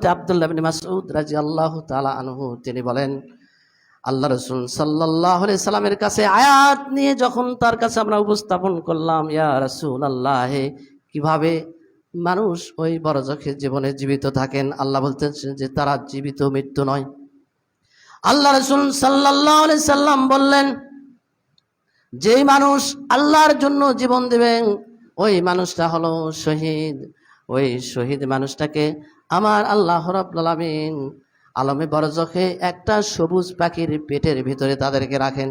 হযরত আব্দুল্লাহ ইবনে মাসউদ রাদিয়াল্লাহু তাআলা আনহু তিনি বলেন, আল্লাহ রাসূল সাল্লাল্লাহু আলাইহি সাল্লামের কাছে আয়াত নিয়ে যখন তার কাছে আমরা উপস্থাপন করলাম, ইয়া রাসূলুল্লাহ, কিভাবে মানুষ ওই বরজখের জীবনে জীবিত থাকেন, আল্লাহ বলতেছেন যে তারা জীবিত, মৃত্যু নয়। আল্লাহ রাসূল সাল্লাল্লাহু আলাইহি সাল্লাম বললেন, যেই মানুষ আল্লাহর জন্য জীবন দেবেন ওই মানুষটা হলো শহীদ। ওই শহীদ মানুষটাকে আমার আল্লাহ রাব্বুল আলামিন আলমে বরজখে একটা সবুজ পাখির পেটের ভিতরে তাদেরকে রাখেন।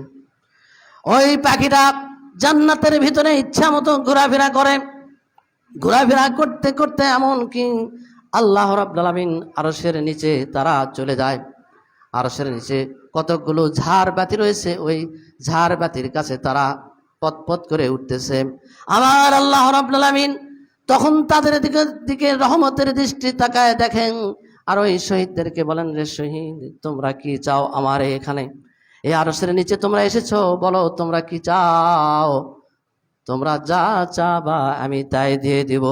ওই পাখিটা জান্নাতের ভিতরে ইচ্ছা মতো ঘোরাফেরা করে। ঘোরাফেরা করতে করতে এমনকি আল্লাহ রাব্বুল আলামিন আরশের নিচে তারা চলে যায়। আরশের নিচে কতকগুলো ঝাড়বাতি রয়েছে, ওই ঝাড়বাতির কাছে তারা পথ করে উঠতেছে। আমার আল্লাহ রাব্বুল আলামিন তখন তাদের দিকে রহমতের দৃষ্টি তাকায় দেখেন, আর ওই শহীদদেরকে বলেন, রে শহীদ, তোমরা কি চাও আমার এখানে এই আরশের নিচে তোমরা এসেছো, বলো তোমরা কি চাও? তোমরা যা চাবা আমি তাই দিয়ে দিব।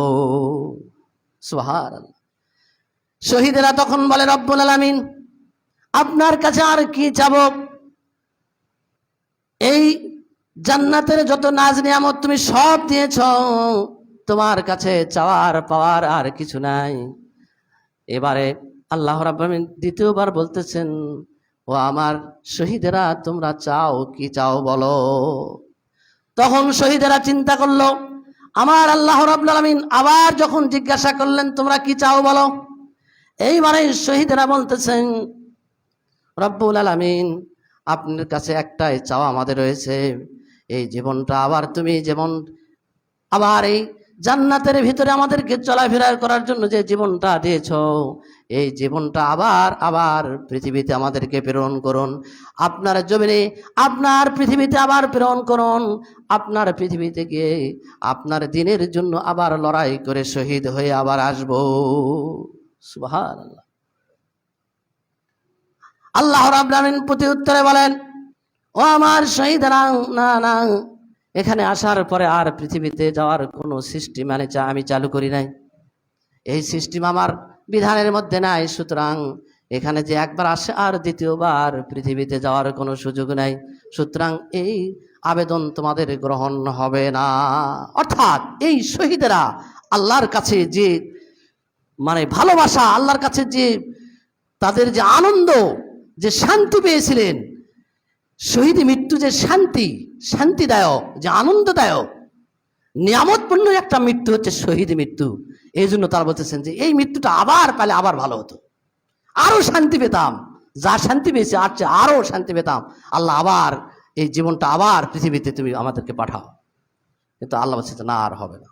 সুবহানাল্লাহ। শহীদেরা তখন বলে, রব্বুল আলামিন, আপনার কাছে আর কি চাবো? এই জান্নাতের যত নাজ নিয়ামত তুমি সব দিয়েছ, তোমার কাছে চাওয়ার পাওয়ার আর কিছু নাই। এবারে আল্লাহ রাব্বুল আলামিন দ্বিতীয়বার বলতেছেন, ও আমার শহীদেরা, তোমরা চাও কি চাও বলো। তখন শহীদেরা চিন্তা করলো, আমার আল্লাহ রাব্বুল আলামিন আবার যখন জিজ্ঞাসা করলেন, তোমরা কি চাও বলো। এইবারে শহীদেরা বলতেছেন, রব্বুল আলামিন, আপনার কাছে একটাই চাওয়া আমাদের রয়েছে, এই জীবনটা আবার তুমি যেমন আবার এই জান্নাতের ভিতরে আমাদেরকে চলাফেরা করার জন্য যে জীবনটা দিয়েছ, এই জীবনটা আবার পৃথিবীতে আমাদেরকে প্রেরণ করুন। আপনার জমিনে আপনার পৃথিবীতে আবার প্রেরণ করুন। আপনার পৃথিবীতে গিয়ে আপনার দিনের জন্য আবার লড়াই করে শহীদ হয়ে আবার আসবো। সুবহানাল্লাহ। আল্লাহ রাব্বুল আলামিন প্রতি উত্তরে বলেন, ও আমার শহীদরা, না না, এখানে আসার পরে আর পৃথিবীতে যাওয়ার কোনো সিস্টেম আমি চালু করি নাই। এই সিস্টেম আমার বিধানের মধ্যে নাই। সুতরাং এখানে যে একবার আসে আর দ্বিতীয়বার পৃথিবীতে যাওয়ার কোনো সুযোগ নাই। সুতরাং এই আবেদন তোমাদের গ্রহণ হবে না। অর্থাৎ এই শহীদেরা আল্লাহর কাছে যে ভালোবাসা, আল্লাহর কাছে যে তাদের যে আনন্দ, যে শান্তি পেয়েছিলেন, শহীদ মৃত্যু যে শান্তিদায়ক, যে আনন্দদায়ক, নিয়ামতপূর্ণ একটা মৃত্যু হচ্ছে শহীদ মৃত্যু। এই জন্য তারা বলতেছেন যে এই মৃত্যুটা আবার পেলে আবার ভালো হতো, আরো শান্তি পেতাম, যা শান্তি পেয়েছে আর চেয়ে আরো শান্তি পেতাম। আল্লাহ আবার এই জীবনটা আবার পৃথিবীতে তুমি আমাদেরকে পাঠাও। কিন্তু আল্লাহ বলছে না, আর হবে না।